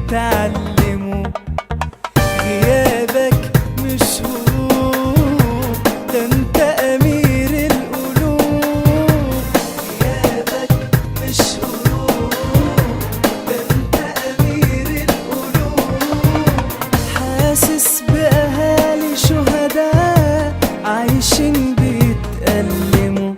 يتعلموا. غيابك مش هروب، ده انت امير القلوب. غيابك مش هروب، ده انت امير القلوب. حاسس باهالي شهداء عايشين بيتألموا.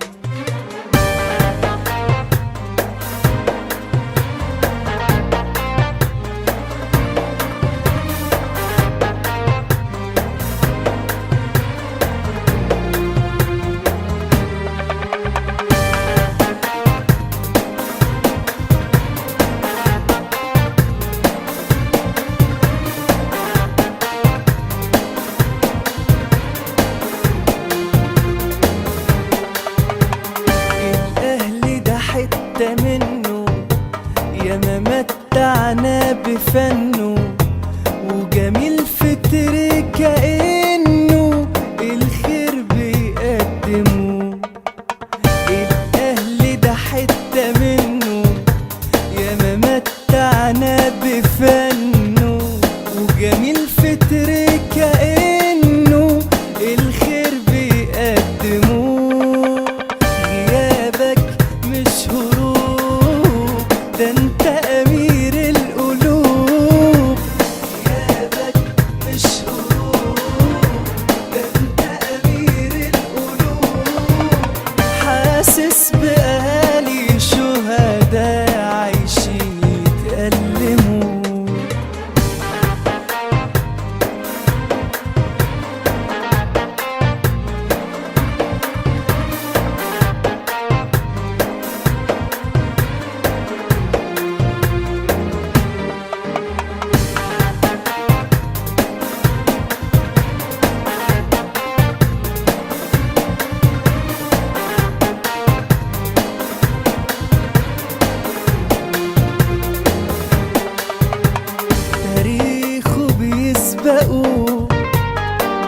حتة منه ياما متعنا بفنه، وجميل فطري كأنه الخير بيقدمه. الأهل ده حتة منه ياما متعنا بفنه، وجميل فطري كأنه الخير بيقدمه. ده انت امير القلوب. غيابك مش هروب، ده انت امير القلوب. حاسس باهالي شهداء عايشين يتألموا.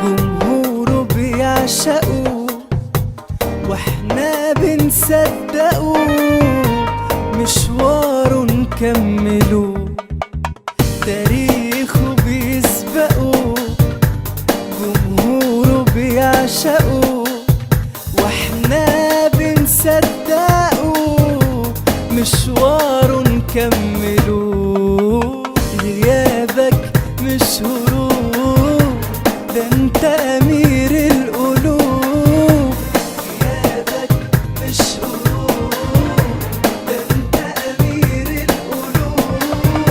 جمهوره بيعشقوا واحنا بنصدقوا، مشواره نكمله. تاريخه بيسبقوا، جمهوره بيعشقوا واحنا بنصدقوا، مشواره نكمله. غيابك مش هروب، ده انت امير القلوب. غيابك مش هروب، ده انت امير القلوب.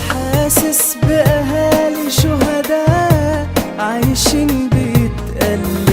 حاسس باهالي شهداء عايشين بيتألموا.